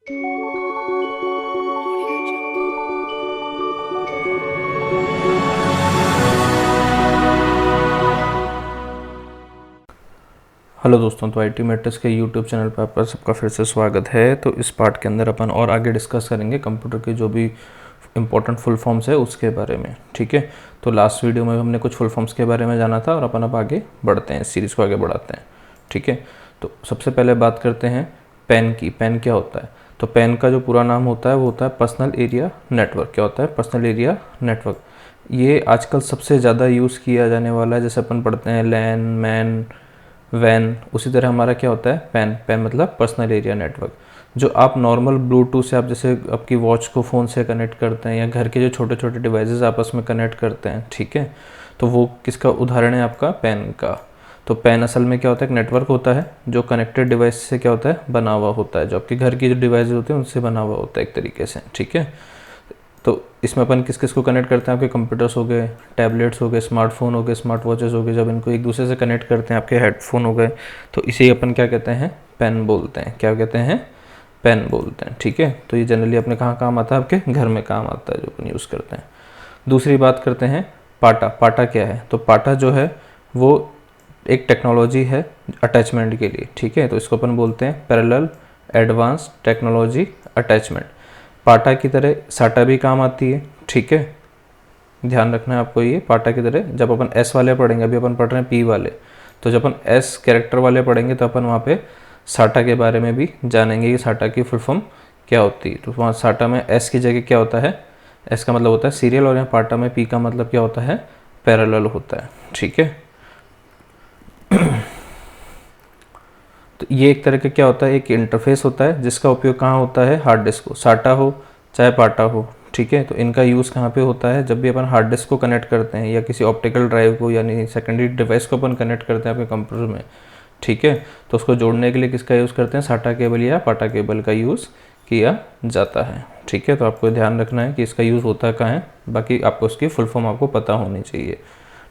Hello दोस्तों, तो IT matters के यूट्यूब चैनल पर आपका सबका फिर से स्वागत है। तो इस पार्ट के अंदर अपन और आगे डिस्कस करेंगे कंप्यूटर के जो भी इम्पोर्टेंट फुल फॉर्म्स है उसके बारे में। ठीक है, तो लास्ट वीडियो में हमने कुछ फुल फॉर्म्स के बारे में जाना था और अपन अब आगे बढ़ते हैं, इस सीरीज़ को आगे बढ़ाते हैं। ठीक है, तो सबसे पहले बात करते हैं पैन की। पैन क्या होता है? तो पैन का जो पूरा नाम होता है वो होता है पर्सनल एरिया नेटवर्क। क्या होता है? Personal area network. ये आजकल सबसे ज़्यादा यूज़ किया जाने वाला है। जैसे अपन पढ़ते हैं लैन, मैन, वैन, उसी तरह हमारा क्या होता है? पैन। पैन मतलब पर्सनल एरिया नेटवर्क। जो आप नॉर्मल ब्लूटूथ से आप जैसे आपकी वॉच को फ़ोन से कनेक्ट करते हैं या घर के जो छोटे छोटे डिवाइसेस आपस में कनेक्ट करते हैं, ठीक है, तो वो किसका उदाहरण है? आपका पैन का। तो पैन असल में क्या होता है? एक नेटवर्क होता है जो कनेक्टेड डिवाइस से क्या होता है? बना हुआ होता है। जो आपके घर की जो डिवाइसेस होते हैं उनसे बना हुआ होता है एक तरीके से। ठीक है, तो इसमें अपन किस किस को कनेक्ट करते हैं? आपके कंप्यूटर्स हो गए, टैबलेट्स हो गए, स्मार्टफोन हो गए, स्मार्ट वॉचेस हो गए। जब इनको एक दूसरे से कनेक्ट करते हैं, आपके हेडफोन हो गए, तो इसे अपन क्या कहते हैं? पैन बोलते हैं। क्या कहते हैं? पैन बोलते हैं। ठीक है, तो ये जनरली अपने कहाँ काम आता है? आपके घर में काम आता है, जो अपन यूज़ करते हैं। दूसरी बात करते हैं पाटा। पाटा क्या है? तो पाटा जो है वो एक टेक्नोलॉजी है अटैचमेंट के लिए। ठीक है, तो इसको अपन बोलते हैं पैरेलल एडवांस टेक्नोलॉजी अटैचमेंट। पाटा की तरह साटा भी काम आती है। ठीक है, ध्यान रखना है आपको ये। पाटा की तरह जब अपन एस वाले पढ़ेंगे, अभी अपन पढ़ रहे हैं पी वाले, तो जब अपन एस कैरेक्टर वाले पढ़ेंगे तो अपन वहाँ पे साटा के बारे में भी जानेंगे कि साटा की फुल फॉर्म क्या होती है। तो वहाँ साटा में एस की जगह क्या होता है? एस का मतलब होता है सीरियल, और यहाँ पाटा में पी का मतलब क्या होता है? पैरेलल होता है। ठीक है, तो ये एक तरह का क्या होता है? एक इंटरफेस होता है जिसका उपयोग कहाँ होता है? हार्ड डिस्क को। साटा हो चाहे पाटा हो, ठीक है, तो इनका यूज़ कहाँ पे होता है? जब भी अपन हार्ड डिस्क को कनेक्ट करते हैं या किसी ऑप्टिकल ड्राइव को यानी सेकेंडरी डिवाइस को अपन कनेक्ट करते हैं आपके कंप्यूटर में, ठीक है, तो उसको जोड़ने के लिए किसका यूज़ करते हैं? साटा केबल या पाटा केबल का यूज़ किया जाता है। ठीक है, तो आपको ध्यान रखना है कि इसका यूज़ होता कहाँ है, बाकी आपको उसकी फुल फॉर्म आपको पता होनी चाहिए।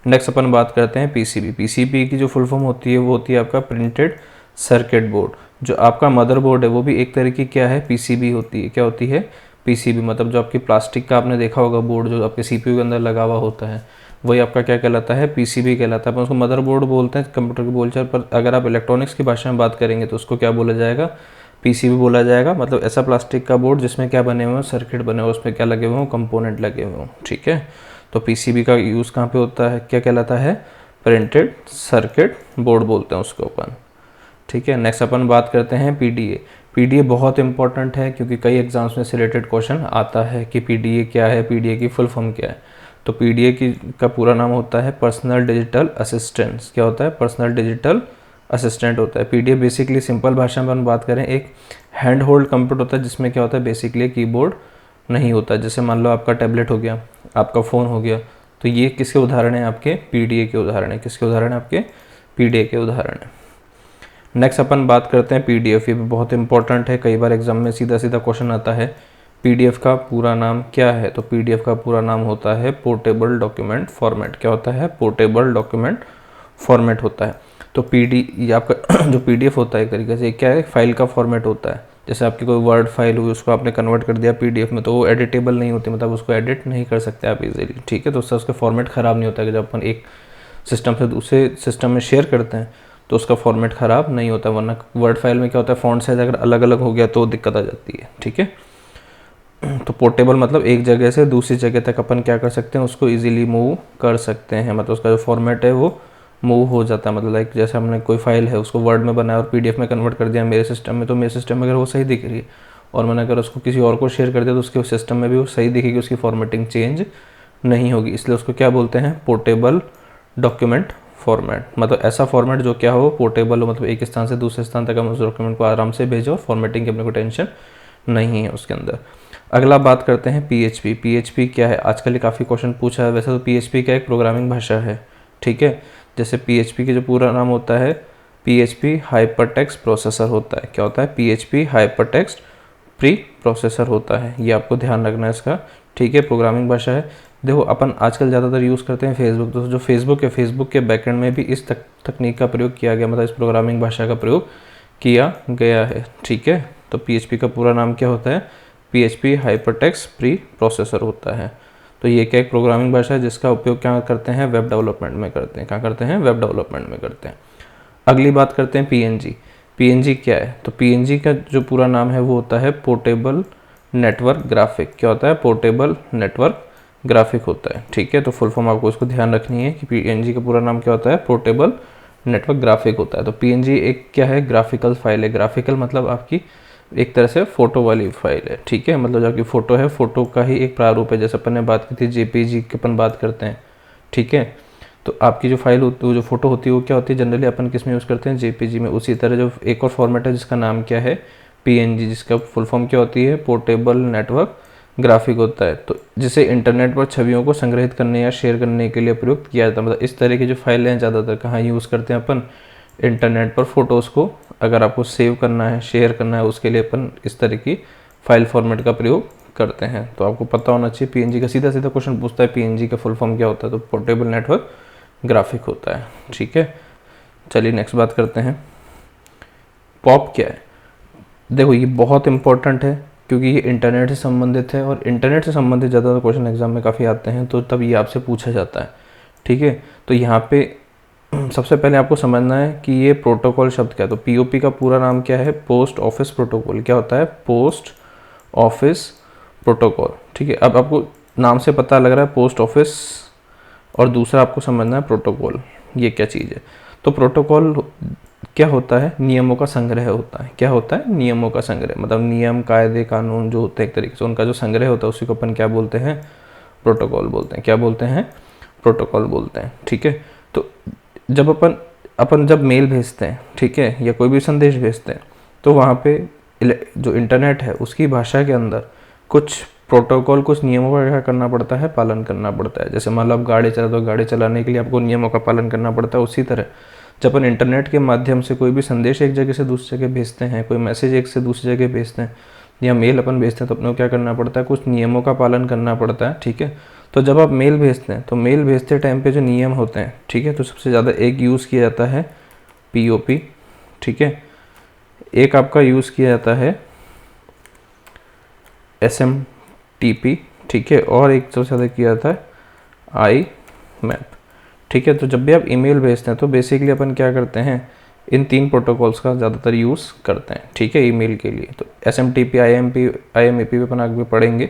नेक्स्ट अपन बात करते हैं पीसीबी। पीसीबी की जो फुल फॉर्म होती है वो होती है आपका प्रिंटेड सर्किट बोर्ड। जो आपका मदरबोर्ड है वो भी एक तरह की क्या है? पीसीबी होती है। क्या होती है? पीसीबी। मतलब जो आपकी प्लास्टिक का आपने देखा होगा बोर्ड जो आपके सीपीयू के अंदर लगा हुआ होता है, वही आपका क्या कहलाता है? पीसीबी कहलाता है। अपन उसको मदरबोर्ड बोलते हैं कंप्यूटर की बोलचाल पर। अगर आप इलेक्ट्रॉनिक्स की भाषा में बात करेंगे तो उसको क्या बोला जाएगा? पीसीबी बोला जाएगा। मतलब ऐसा प्लास्टिक का बोर्ड जिसमें क्या बने हुए हैं? सर्किट बने हुए, उसमें क्या लगे हुए हों? कंपोनेंट लगे हुए हों। ठीक है, तो पीसीबी का यूज़ कहाँ पे होता है? क्या कहलाता है? प्रिंटेड सर्किट बोर्ड बोलते हैं उसको अपन। ठीक है, नेक्स्ट अपन बात करते हैं पीडीए। पीडीए बहुत इंपॉर्टेंट है क्योंकि कई एग्जाम्स में से रिलेटेड क्वेश्चन आता है कि पीडीए क्या है, पीडीए की फुल फॉर्म क्या है। तो पीडीए की का पूरा नाम होता है पर्सनल डिजिटल असिस्टेंट। क्या होता है? पर्सनल डिजिटल असिस्टेंट होता है। पीडीए बेसिकली सिंपल भाषा में हम बात करें एक हैंड होल्ड कंप्यूटर होता है जिसमें क्या होता है? बेसिकली कीबोर्ड नहीं होता। जैसे मान लो आपका टैबलेट हो गया, आपका फ़ोन हो गया, तो ये किसके उदाहरण हैं? आपके पीडीए के उदाहरण है। किसके उदाहरण है? आपके पीडीए के उदाहरण है। नेक्स्ट अपन बात करते हैं पीडीएफ। ये भी बहुत इंपॉर्टेंट है, कई बार एग्जाम में सीधा सीधा क्वेश्चन आता है। पीडीएफ का पूरा नाम क्या है? तो पीडीएफ का पूरा नाम होता है पोर्टेबल डॉक्यूमेंट फॉर्मेट। क्या होता है? पोर्टेबल डॉक्यूमेंट फॉर्मेट होता है। तो ये आपका जो पीडीएफ होता है एक तरीके से क्या है? फाइल का फॉर्मेट होता है। जैसे आपकी कोई वर्ड फाइल हुई, उसको आपने कन्वर्ट कर दिया पीडीएफ में, तो वो एडिटेबल नहीं होती, मतलब उसको एडिट नहीं कर सकते आप इजीली। ठीक है, तो उससे उसका फॉर्मेट ख़राब नहीं होता है कि जब अपन एक सिस्टम से दूसरे सिस्टम में शेयर करते हैं तो उसका फॉर्मेट ख़राब नहीं होता। वरना वर्ड फाइल में क्या होता है? फ़ॉन्ट साइज अगर अलग अलग हो गया तो दिक्कत आ जाती है। ठीक है, तो पोर्टेबल मतलब एक जगह से दूसरी जगह तक अपन क्या कर सकते हैं? उसको इजीली मूव कर सकते हैं। मतलब उसका जो फॉर्मेट है वो मूव हो जाता है। मतलब लाइक जैसे हमने कोई फाइल है उसको वर्ड में बनाया और पीडीएफ में कन्वर्ट कर दिया मेरे सिस्टम में, तो मेरे सिस्टम में अगर वो सही दिख रही है और मैंने अगर उसको किसी और को शेयर कर दिया तो उसके सिस्टम में भी वो सही दिखेगी, उसकी फॉर्मेटिंग चेंज नहीं होगी। इसलिए उसको क्या बोलते हैं? Portable document format. मतलब ऐसा फॉर्मेट जो क्या हो? पोर्टेबल हो, मतलब एक स्थान से दूसरे स्थान तक हम उस डॉक्यूमेंट को आराम से भेजो और फॉर्मेटिंग की अपने को टेंशन नहीं है उसके अंदर। अगला बात करते हैं पीएचपी। पीएचपी क्या है? आजकल काफ़ी क्वेश्चन पूछा है। वैसे तो पीएचपी क्या एक प्रोग्रामिंग भाषा है। ठीक है, जैसे पीएचपी के जो पूरा नाम होता है पीएचपी हाइपरटेक्स्ट प्रोसेसर होता है। क्या होता है? पीएचपी हाइपरटेक्स्ट प्री प्रोसेसर होता है। ये आपको ध्यान रखना है इसका। ठीक है, प्रोग्रामिंग भाषा है। देखो अपन आजकल ज़्यादातर यूज़ करते हैं फेसबुक। तो जो फेसबुक है, फेसबुक के बैकएंड में भी इस तकनीक का प्रयोग किया गया, मतलब इस प्रोग्रामिंग भाषा का प्रयोग किया गया है। ठीक है, तो PHP का पूरा नाम क्या होता है, PHP हाइपरटेक्स्ट प्री प्रोसेसर होता है। तो ये क्या एक प्रोग्रामिंग भाषा है जिसका उपयोग क्या करते हैं, वेब डेवलपमेंट में करते हैं। क्या करते हैं, वेब डेवलपमेंट में करते हैं। अगली बात करते हैं PNG। PNG क्या है, तो PNG का जो पूरा नाम है वो होता है पोर्टेबल नेटवर्क ग्राफिक। क्या होता है, पोर्टेबल नेटवर्क ग्राफिक होता है। ठीक है, तो फुल फॉर्म आपको इसको ध्यान रखनी है कि PNG का पूरा नाम क्या होता है, पोर्टेबल नेटवर्क ग्राफिक होता है। तो PNG एक क्या है, ग्राफिकल फाइल है। ग्राफिकल मतलब आपकी एक तरह से फोटो वाली फाइल है। ठीक है, मतलब जो आपकी फोटो है, फोटो का ही एक प्रारूप है। जैसे अपन ने बात की थी JPG की अपन बात करते हैं। ठीक है, तो आपकी जो फाइल होती है, जो फोटो होती है, वो क्या होती है, जनरली अपन किस में यूज़ करते हैं, JPG में। उसी तरह जो एक और फॉर्मेट है जिसका नाम क्या है, PNG, जिसका फुल फॉर्म क्या होती है, पोर्टेबल नेटवर्क ग्राफिक होता है। तो जिसे इंटरनेट पर छवियों को संग्रहित करने या शेयर करने के लिए प्रयुक्त किया जाता है। मतलब इस तरह की जो फाइलें हैं ज़्यादातर कहाँ यूज़ करते हैं अपन, इंटरनेट पर फोटोज़ को अगर आपको सेव करना है, शेयर करना है, उसके लिए अपन इस तरह की फाइल फॉर्मेट का प्रयोग करते हैं। तो आपको पता होना चाहिए। PNG का सीधा सीधा क्वेश्चन पूछता है, PNG का फुल फॉर्म क्या होता है, तो पोर्टेबल नेटवर्क ग्राफिक होता है। ठीक है, चलिए नेक्स्ट बात करते हैं, पॉप क्या है। देखो ये बहुत इंपॉर्टेंट है क्योंकि ये इंटरनेट से संबंधित है, और इंटरनेट से संबंधित ज़्यादातर क्वेश्चन एग्जाम में काफ़ी आते हैं, तो तब ये आपसे पूछा जाता है। ठीक है, तो यहाँ पे सबसे पहले आपको समझना है कि ये प्रोटोकॉल शब्द क्या है। तो POP का पूरा नाम क्या है, पोस्ट ऑफिस प्रोटोकॉल। क्या होता है, पोस्ट ऑफिस प्रोटोकॉल। ठीक है, अब आपको नाम से पता लग रहा है पोस्ट ऑफिस, और दूसरा आपको समझना है प्रोटोकॉल, ये क्या चीज़ है। तो प्रोटोकॉल क्या होता है, नियमों का संग्रह होता है। क्या होता है, नियमों का संग्रह। मतलब नियम, कायदे, कानून जो होते हैं एक तरीके से, उनका जो संग्रह होता है उसी को अपन क्या बोलते हैं, प्रोटोकॉल बोलते हैं। क्या बोलते हैं, प्रोटोकॉल बोलते हैं। ठीक है, तो जब अपन जब मेल भेजते हैं, ठीक है, या कोई भी संदेश भेजते हैं, तो वहाँ पे जो इंटरनेट है उसकी भाषा के अंदर कुछ प्रोटोकॉल, कुछ नियमों का क्या करना पड़ता है, पालन करना पड़ता है। जैसे मान लो आप गाड़ी चला, तो गाड़ी चलाने के लिए आपको नियमों का पालन करना पड़ता है। उसी तरह जब अपन इंटरनेट के माध्यम से कोई भी संदेश एक जगह से दूसरी जगह भेजते हैं, कोई मैसेज एक से दूसरी जगह भेजते हैं, या मेल अपन भेजते हैं, तो अपने को क्या करना पड़ता है, कुछ नियमों का पालन करना पड़ता है। ठीक है, तो जब आप मेल भेजते हैं, तो मेल भेजते टाइम पे जो नियम होते हैं, ठीक है, तो सबसे ज़्यादा एक यूज़ किया जाता है POP। ठीक है, एक आपका यूज़ किया जाता है SMTP। ठीक है, और एक सबसे ज़्यादा किया जाता है IMAP। ठीक है, तो जब भी आप ईमेल भेजते हैं तो बेसिकली अपन क्या करते हैं, इन 3 प्रोटोकॉल्स का ज़्यादातर यूज़ करते हैं। ठीक है, ईमेल के लिए तो SMTP, IMAP भी अपन आगे पढ़ेंगे।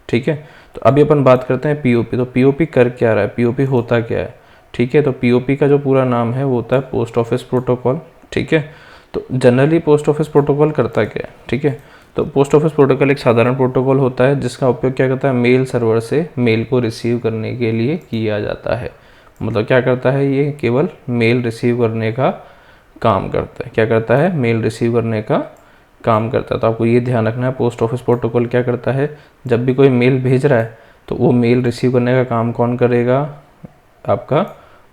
ठीक है, तो अभी अपन बात करते हैं POP। तो POP कर क्या रहा है, POP होता क्या है। ठीक है, तो POP का जो पूरा नाम है वो होता है पोस्ट ऑफिस प्रोटोकॉल। ठीक है, तो जनरली पोस्ट ऑफिस प्रोटोकॉल करता क्या है। ठीक है, तो पोस्ट ऑफिस प्रोटोकॉल एक साधारण प्रोटोकॉल होता है जिसका उपयोग क्या करता है, मेल सर्वर से मेल को रिसीव करने के लिए किया जाता है। मतलब क्या करता है, ये केवल मेल रिसीव करने का काम करता है। क्या करता है, मेल रिसीव करने का काम करता है। तो आपको ये ध्यान रखना है, पोस्ट ऑफिस प्रोटोकॉल क्या करता है, जब भी कोई मेल भेज रहा है तो वो मेल रिसीव करने का काम कौन करेगा, आपका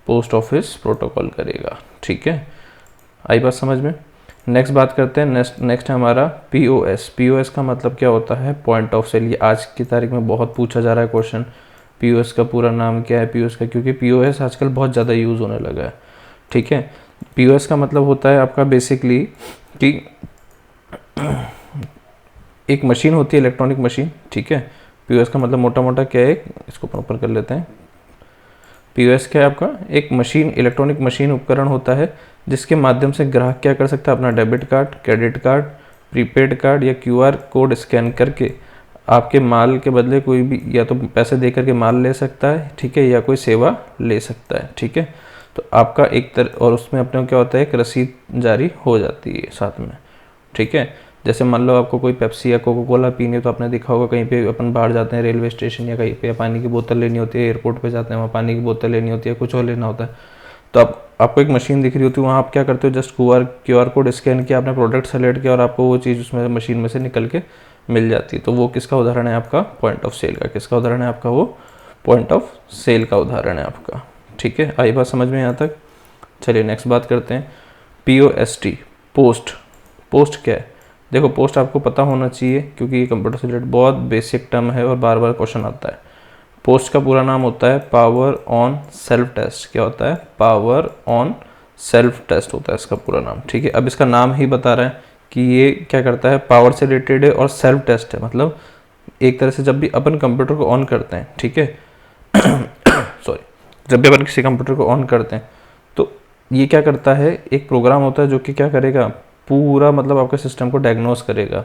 पोस्ट ऑफिस प्रोटोकॉल करेगा। ठीक है, आई बात समझ में। नेक्स्ट बात करते हैं, नेक्स्ट है हमारा POS। POS का मतलब क्या होता है, पॉइंट ऑफ सेल। ये आज की तारीख में बहुत पूछा जा रहा है क्वेश्चन, POS का पूरा नाम क्या है, POS का, क्योंकि POS आजकल बहुत ज़्यादा यूज़ होने लगा है। ठीक है, POS का मतलब होता है आपका बेसिकली कि एक मशीन होती है, इलेक्ट्रॉनिक मशीन। ठीक है, POS का मतलब मोटा मोटा क्या है, इसको प्रॉपर कर लेते हैं। POS क्या है आपका, एक मशीन, इलेक्ट्रॉनिक मशीन उपकरण होता है जिसके माध्यम से ग्राहक क्या कर सकता है, अपना debit card, credit card, prepaid card या QR कोड स्कैन करके आपके माल के बदले कोई भी, या तो पैसे दे करके माल ले सकता है, ठीक है, या कोई सेवा ले सकता है। ठीक है, तो आपका और उसमें अपने को क्या होता है, एक रसीद जारी हो जाती है साथ में। ठीक है, जैसे मान लो आपको कोई पेप्सी या कोका कोला पीनी है, तो आपने देखा होगा कहीं पे अपन बाहर जाते हैं, रेलवे स्टेशन या कहीं पे, पानी की बोतल लेनी होती है, एयरपोर्ट पे जाते हैं, वहाँ पानी की बोतल लेनी होती है, कुछ और लेना होता है, तो आपको एक मशीन दिख रही होती है, वहाँ आप क्या करते हो, जस्ट QR कोड स्कैन किया, आपने प्रोडक्ट सेलेक्ट किया और आपको वो चीज़ उसमें मशीन में से निकल के मिल जाती है। तो वो किसका उदाहरण है, आपका पॉइंट ऑफ सेल का। किसका उदाहरण है आपका, वो पॉइंट ऑफ सेल का उदाहरण है आपका। ठीक है, आई बात समझ में यहाँ तक। चलिए नेक्स्ट बात करते हैं, POST, पोस्ट। पोस्ट क्या है, देखो पोस्ट आपको पता होना चाहिए क्योंकि ये कंप्यूटर से रिलेटेड बहुत बेसिक टर्म है और बार बार क्वेश्चन आता है। पोस्ट का पूरा नाम होता है पावर ऑन सेल्फ टेस्ट। क्या होता है, पावर ऑन सेल्फ टेस्ट होता है इसका पूरा नाम। ठीक है, अब इसका नाम ही बता रहा है कि ये क्या करता है, पावर से रिलेटेड है और सेल्फ टेस्ट है। मतलब एक तरह से जब भी अपन कंप्यूटर को ऑन करते हैं, ठीक है सॉरी, जब भी अपन किसी कंप्यूटर को ऑन करते हैं तो ये क्या करता है, एक प्रोग्राम होता है जो कि क्या करेगा, पूरा मतलब आपके सिस्टम को डायग्नोस करेगा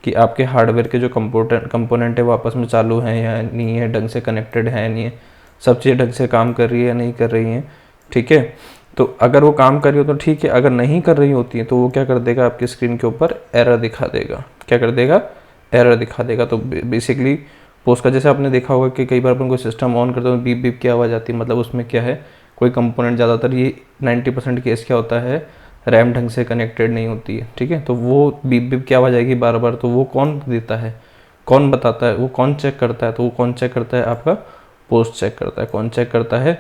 कि आपके हार्डवेयर के जो कंपोनेंट है वो आपस में चालू हैं या नहीं है, ढंग से कनेक्टेड है नहीं है, सब चीज़ें ढंग से काम कर रही है या नहीं कर रही हैं, ठीक है। तो अगर वो काम कर रही हो तो ठीक है, अगर नहीं कर रही होती है तो वो क्या कर देगा, आपकी स्क्रीन के ऊपर एरर दिखा देगा। क्या कर देगा, एरर दिखा देगा। तो बेसिकली पोस्ट का जैसे आपने देखा होगा कि कई बार अपन कोई सिस्टम ऑन करते हो बीप बीप की आवाज़ आती है, मतलब उसमें क्या है, कोई कंपोनेंट ज़्यादातर ये 90% केस क्या होता है, रैम ढंग से कनेक्टेड नहीं होती है, ठीक है। तो वो बीप बीप की आवाज़ आएगी बार बार, तो वो कौन देता है, कौन बताता है, वो कौन चेक करता है, तो वो कौन चेक करता है, आपका पोस्ट चेक करता है। कौन चेक करता है,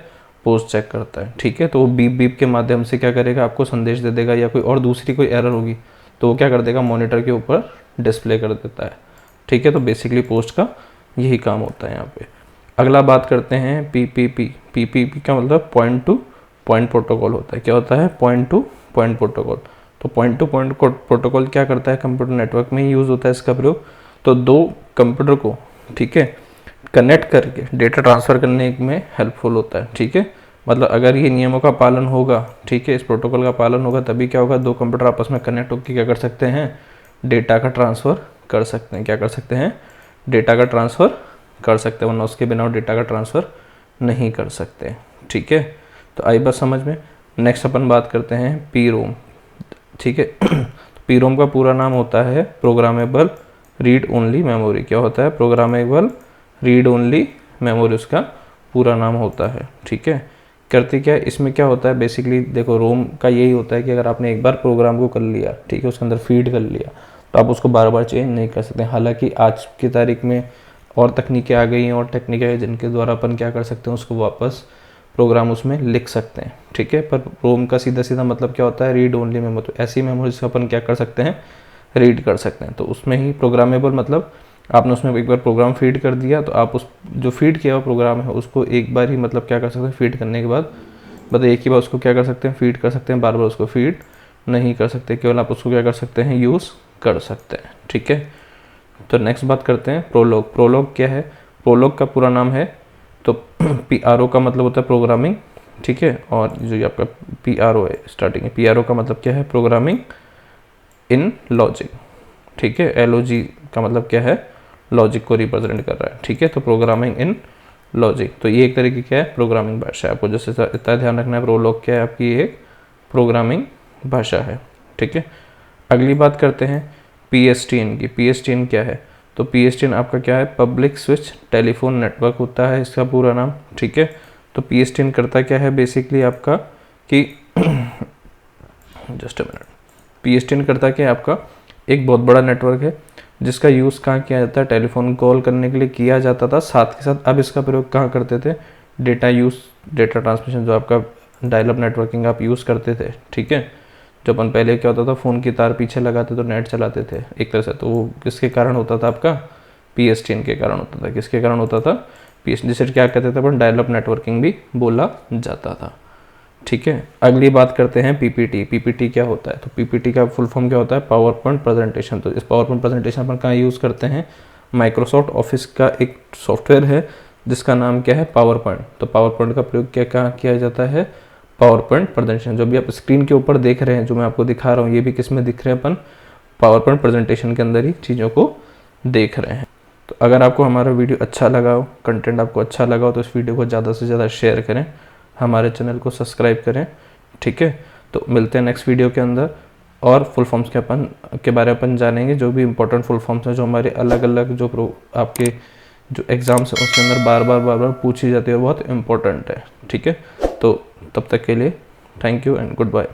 पोस्ट चेक करता है, ठीक है। तो वो बीप बीप के माध्यम से क्या करेगा, आपको संदेश दे देगा, या कोई और दूसरी कोई एरर होगी तो वो क्या कर देगा, मॉनिटर के ऊपर डिस्प्ले कर देता है, ठीक है। तो बेसिकली पोस्ट का यही काम होता है यहाँ पे। अगला बात करते हैं पीपीपी। पीपीपी का मतलब पॉइंट टू पॉइंट प्रोटोकॉल होता है। क्या होता है, पॉइंट टू पॉइंट प्रोटोकॉल। तो पॉइंट टू पॉइंट प्रोटोकॉल क्या करता है, कंप्यूटर नेटवर्क में ही यूज़ होता है इसका प्रयोग। तो दो कंप्यूटर को, ठीक है, कनेक्ट करके डेटा ट्रांसफ़र करने में हेल्पफुल होता है, ठीक है। मतलब अगर ये नियमों का पालन होगा, ठीक है, इस प्रोटोकॉल का पालन होगा, तभी क्या होगा, दो कंप्यूटर आपस में कनेक्ट होकर क्या कर सकते हैं, डेटा का ट्रांसफ़र कर सकते हैं। क्या कर सकते हैं, डेटा का ट्रांसफ़र कर सकते हैं, वरना उसके बिना डेटा का ट्रांसफ़र नहीं कर सकते, ठीक है। तो आई बात समझ में। नेक्स्ट अपन बात करते हैं पी रोम, ठीक है। पी रोम का पूरा नाम होता है प्रोग्रामेबल रीड ओनली मेमोरी। क्या होता है, प्रोग्रामेबल रीड ओनली मेमोरी उसका पूरा नाम होता है, ठीक है। करते क्या है, इसमें क्या होता है, बेसिकली देखो रोम का यही होता है कि अगर आपने एक बार प्रोग्राम को कर लिया, ठीक है, उसके अंदर फीड कर लिया, तो आप उसको बार बार चेंज नहीं कर सकते। हालांकि आज की तारीख में और तकनीकें आ गई हैं और टेक्निकें हैं जिनके द्वारा अपन क्या कर सकते हैं, उसको वापस प्रोग्राम उसमें लिख सकते हैं, ठीक है। पर रोम का सीधा सीधा मतलब क्या होता है, रीड ओनली मेमोरी। तो ऐसी मेमोरी से अपन क्या कर सकते हैं, रीड कर सकते हैं। तो उसमें ही प्रोग्रामेबल मतलब आपने उसमें एक बार प्रोग्राम फीड कर दिया, तो आप उस जो फीड किया हुआ प्रोग्राम है उसको एक बार ही मतलब क्या कर सकते हैं, फीड करने के बाद मतलब एक ही बार उसको क्या कर सकते हैं, फीड कर सकते हैं, बार बार उसको फीड नहीं कर सकते, केवल आप उसको क्या कर सकते हैं, यूज़ कर सकते हैं, ठीक है। तो नेक्स्ट बात करते हैं प्रोलॉग। प्रोलॉग क्या है, प्रोलॉग का पूरा नाम है तो PRO का मतलब होता है प्रोग्रामिंग, ठीक है। और जो ये आपका PRO है स्टार्टिंग है, PRO का मतलब क्या है, प्रोग्रामिंग इन लॉजिक, ठीक है। LOG का मतलब क्या है, लॉजिक को रिप्रेजेंट कर रहा है, ठीक है। तो प्रोग्रामिंग इन लॉजिक, तो ये एक तरह की क्या है, प्रोग्रामिंग भाषा है। आपको जैसे इतना ध्यान रखना है, प्रोलॉग क्या है, आपकी एक प्रोग्रामिंग भाषा है, ठीक है। अगली बात करते हैं PSTN की। PSTN क्या है, तो PSTN आपका क्या है, पब्लिक स्विच टेलीफोन नेटवर्क होता है इसका पूरा नाम, ठीक है। तो PSTN करता क्या है बेसिकली आपका कि जस्ट अ मिनट, PSTN करता क्या है, आपका एक बहुत बड़ा नेटवर्क है जिसका यूज़ कहाँ किया जाता है, टेलीफोन कॉल करने के लिए किया जाता था। साथ के साथ अब इसका प्रयोग कहाँ करते थे, डेटा ट्रांसमिशन, जो आपका डायल अप नेटवर्किंग आप यूज़ करते थे, ठीक है। जब अपन पहले क्या होता था, फ़ोन की तार पीछे लगाते तो नेट चलाते थे एक तरह से, तो वो किसके कारण होता था, आपका PSTN के कारण होता था। किसके कारण होता था, PSTN, जिसे क्या कहते थे अपन, डायल अप नेटवर्किंग भी बोला जाता था, ठीक है। अगली बात करते हैं PPT। PPT क्या होता है, तो PPT का फुल फॉर्म क्या होता है, पावर पॉइंट प्रेजेंटेशन। तो इस पावर पॉइंट प्रेजेंटेशन अपन कहाँ यूज़ करते हैं, माइक्रोसॉफ्ट ऑफिस का एक सॉफ्टवेयर है जिसका नाम क्या है, पावर पॉइंट। तो पावर पॉइंट का प्रयोग क्या कहाँ किया जाता है, पावर पॉइंट प्रेजेंटेशन। जो भी आप स्क्रीन के ऊपर देख रहे हैं, जो मैं आपको दिखा रहा हूँ, ये भी किस में दिख रहे हैं, अपन पावर पॉइंट प्रेजेंटेशन के अंदर ही चीज़ों को देख रहे हैं। तो अगर आपको हमारा वीडियो अच्छा लगा हो, कंटेंट आपको अच्छा लगा हो, तो इस वीडियो को ज़्यादा से ज़्यादा शेयर करें, हमारे चैनल को सब्सक्राइब करें, ठीक है। तो मिलते हैं नेक्स्ट वीडियो के अंदर, और फुल फॉर्म्स के बारे में अपन जानेंगे, जो भी इंपॉर्टेंट फुल फॉर्म्स हैं जो हमारे अलग अलग जो आपके जो एग्ज़ाम्स हैं उसके अंदर बार बार पूछी जाती है और बहुत इंपॉर्टेंट है, ठीक है। तो तब तक के लिए thank you and good bye.